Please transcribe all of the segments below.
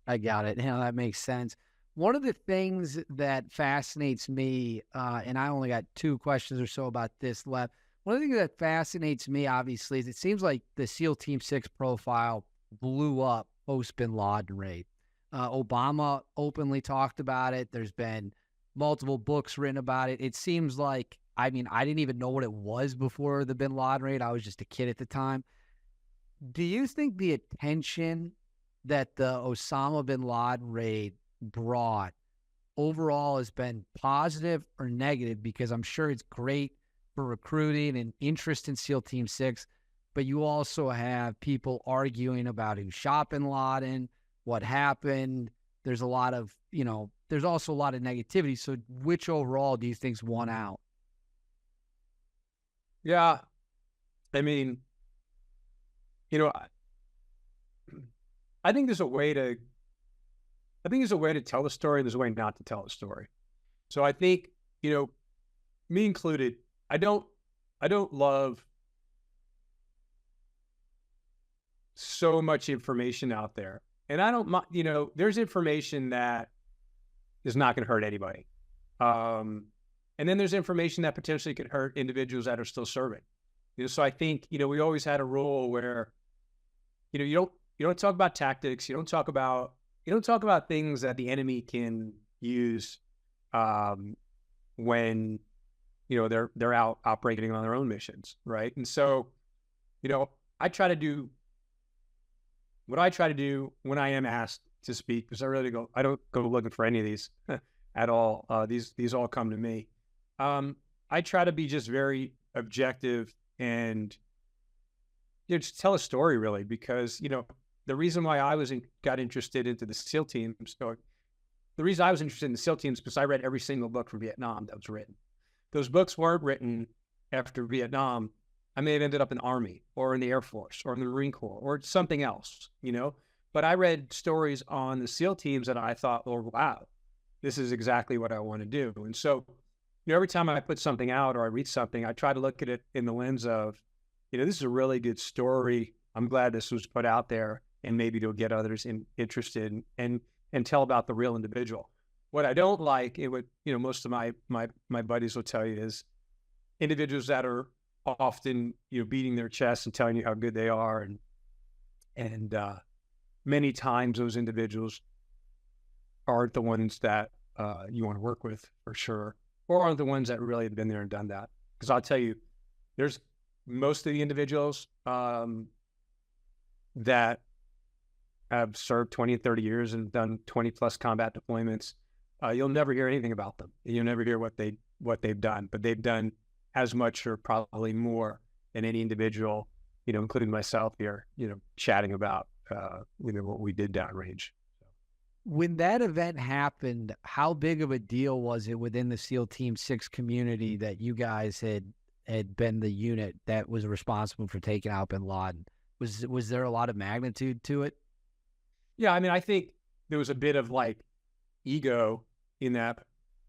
I got it. Yeah, that makes sense. One of the things that fascinates me, and I only got 2 questions or so about this left. One of the things that fascinates me, obviously, is it seems like the SEAL Team 6 profile blew up post Bin Laden raid. Obama openly talked about it. There's been multiple books written about it. It seems like, I mean, I didn't even know what it was before the Bin Laden raid. I was just a kid at the time. Do you think the attention that the Osama bin Laden raid brought overall has been positive or negative? Because I'm sure it's great for recruiting and interest in SEAL Team 6, but you also have people arguing about who shot bin Laden, what happened. There's a lot of, there's also a lot of negativity. So which overall do you think's won out? Yeah. I mean, you know, I think there's a way to tell the story. There's a way not to tell the story. So I think, me included, I don't love so much information out there. And I don't, there's information that is not going to hurt anybody. And then there's information that potentially could hurt individuals that are still serving. So I think, we always had a rule where, you don't talk about tactics. You don't talk about things that the enemy can use when, they're out operating on their own missions. Right. And so, I try to do what I try to do when I am asked to speak, because I don't go looking for any of these at all. These all come to me. I try to be just very objective and just tell a story, really, because, the reason why I got interested into the SEAL teams, the reason I was interested in the SEAL teams, because I read every single book from Vietnam that was written. Those books weren't written after Vietnam. I may have ended up in the Army or in the Air Force or in the Marine Corps or something else, but I read stories on the SEAL teams and I thought, oh, wow, this is exactly what I want to do. And so, every time I put something out or I read something, I try to look at it in the lens of, this is a really good story. I'm glad this was put out there, and maybe it'll get others interested and tell about the real individual. What I don't like, most of my buddies will tell you, is individuals that are often, beating their chest and telling you how good they are. And many times those individuals aren't the ones that you want to work with, for sure, or aren't the ones that really have been there and done that. Because I'll tell you, there's most of the individuals that have served 20 and 30 years and done 20 plus combat deployments. You'll never hear anything about them. You'll never hear what they've done, but they've done as much or probably more than any individual, including myself here, chatting about, what we did downrange. When that event happened, how big of a deal was it within the SEAL Team 6 community that you guys had been the unit that was responsible for taking out bin Laden? Was there a lot of magnitude to it? Yeah, I mean, I think there was a bit of ego in that.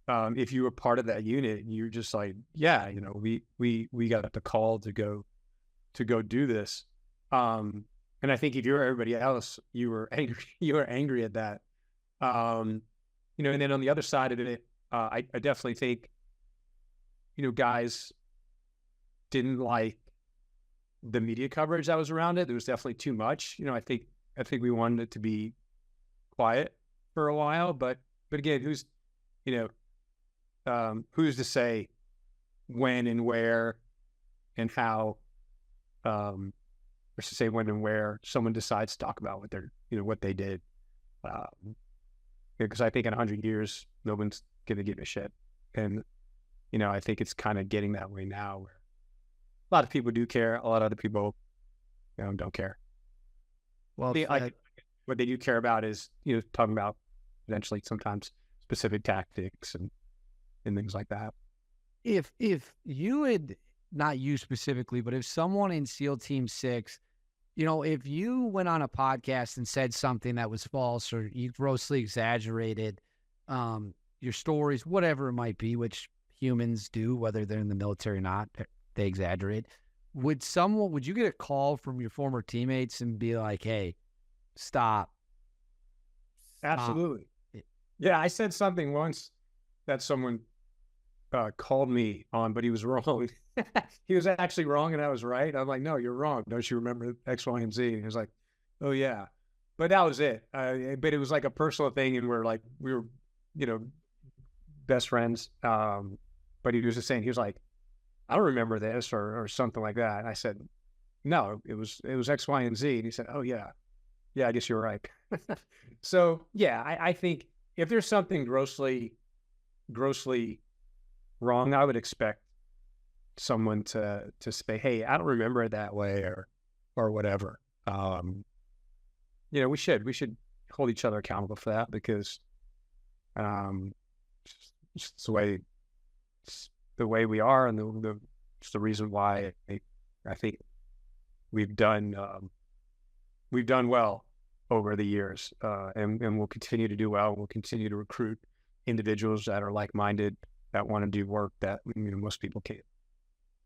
If you were part of that unit, you're just like, yeah, we got the call to go do this. And I think if you're everybody else, you were angry at that. And then on the other side of it, I definitely think, guys didn't like the media coverage that was around it. There was definitely too much. I think we wanted it to be quiet for a while, but again, who's to say when and where and how, or to say when and where someone decides to talk about what they did. Because I think in 100 years, no one's going to give a shit. And, I think it's kind of getting that way now, where a lot of people do care. A lot of other people, don't care. Well, what they do care about is, talking about potentially sometimes specific tactics and things like that. If you had, not you specifically, but if someone in SEAL Team 6, if you went on a podcast and said something that was false or you grossly exaggerated your stories, whatever it might be, which humans do, whether they're in the military or not, they exaggerate. Would you get a call from your former teammates and be like, hey, stop Absolutely. It- Yeah, I said something once that someone called me on, but he was wrong. He was actually wrong and I was right. I'm like, no, you're wrong. Don't you remember X, Y, and Z? And he was like, oh yeah. But that was it. But it was like a personal thing, and we were, you know, best friends. But he was just saying, he was like, I don't remember this or something like that. And I said, no, it was X, Y, and Z. And he said, oh yeah, I guess you're right. So yeah, I think if there's something grossly wrong, I would expect someone to say, hey, I don't remember it that way, or whatever. We should hold each other accountable for that, because it's the way we are, and it's the reason why I think we've done well over the years, and we'll continue to do well. We'll continue to recruit individuals that are like-minded, that want to do work that most people can't.